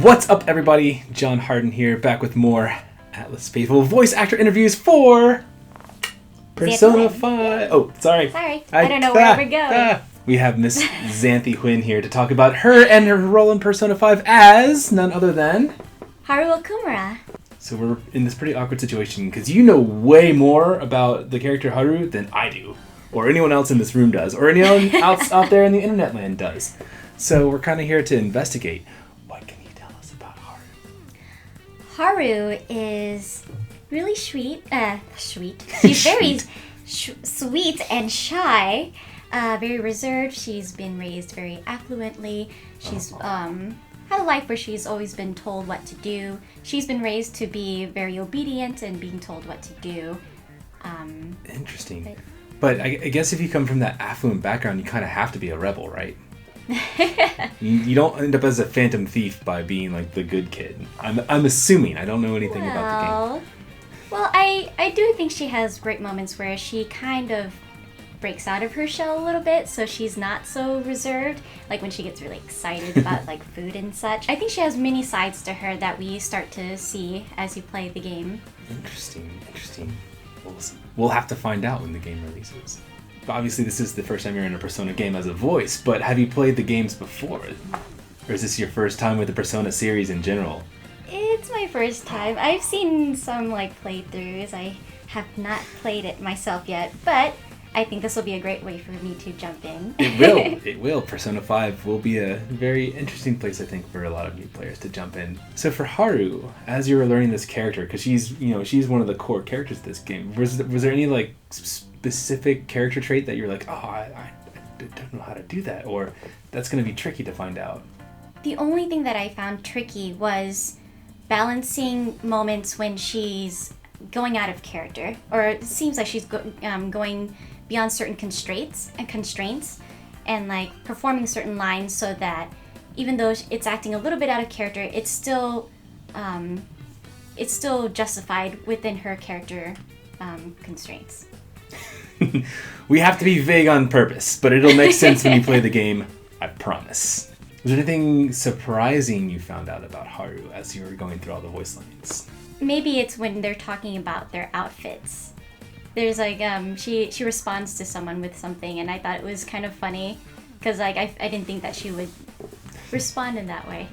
What's up, everybody? John Harden here, back with more Atlas Faithful voice actor interviews for Persona 5. Oh, sorry. I don't know where we're going. We have Miss Xanthe Huynh here to talk about her and her role in Persona 5 as none other than Haru Okumura. So we're in this pretty awkward situation because you know way more about the character Haru than I do, or anyone else in this room does, or anyone else out there in the internet land does. So we're kind of here to investigate. What can you tell us about Haru? Haru is really sweet. She's very sweet and shy. Very reserved. She's been raised very affluently. She's had a life where she's always been told what to do. She's been raised to be very obedient and being told what to do. Interesting. But I guess if you come from that affluent background, you kind of have to be a rebel, right? You don't end up as a phantom thief by being like the good kid. I'm assuming. I don't know anything about the game. Well, I do think she has great moments where she kind of breaks out of her shell a little bit, so she's not so reserved, like when she gets really excited about like food and such. I think she has many sides to her that we start to see as you play the game. Interesting. We'll have to find out when the game releases. Obviously, this is the first time you're in a Persona game as a voice, but have you played the games before? Or is this your first time with the Persona series in general? It's my first time. I've seen some like playthroughs. I have not played it myself yet, but I think this will be a great way for me to jump in. It will. Persona 5 will be a very interesting place, I think, for a lot of new players to jump in. So for Haru, as you were learning this character, because she's one of the core characters of this game, was there any like specific character trait that you're like, I don't know how to do that, or that's going to be tricky to find out? The only thing that I found tricky was balancing moments when she's going out of character, or it seems like she's going beyond certain constraints and like performing certain lines so that even though it's acting a little bit out of character, it's still justified within her character constraints. We have to be vague on purpose, but it'll make sense when you play the game, I promise. Was there anything surprising you found out about Haru as you were going through all the voice lines? Maybe it's when they're talking about their outfits. There's like she responds to someone with something, and I thought it was kind of funny because like I didn't think that she would respond in that way.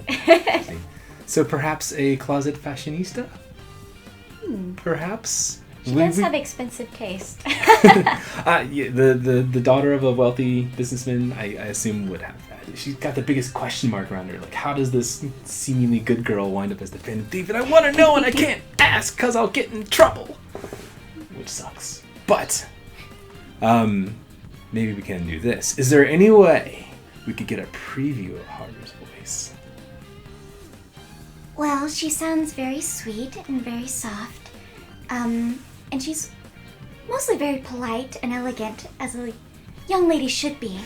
So perhaps a closet fashionista? Perhaps. She does have expensive taste. The daughter of a wealthy businessman, I assume, would have that. She's got the biggest question mark around her. Like, how does this seemingly good girl wind up as the phantom thief? And I want to know, and I can't ask because I'll get in trouble. Which sucks. But, maybe we can do this. Is there any way we could get a preview of Haru's voice? Well, she sounds very sweet and very soft. And she's mostly very polite and elegant, as a young lady should be.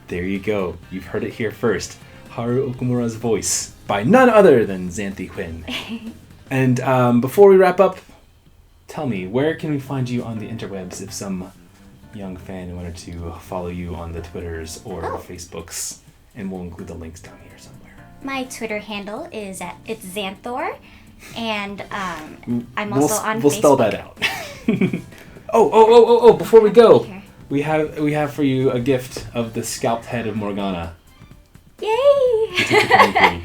There you go. You've heard it here first. Haru Okumura's voice by none other than Xanthe Huynh. And before we wrap up, tell me, where can we find you on the interwebs if some young fan wanted to follow you on the Twitters or Facebooks? And we'll include the links down here somewhere. My Twitter handle is it's Xanthor. And I'm also on Facebook. We'll spell that out. Oh! Before we go, we have for you a gift of the scalped head of Morgana. Yay!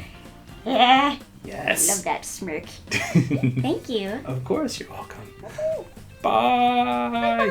Yeah. Yes. I love that smirk. Thank you. Of course, you're welcome. Bye. Bye.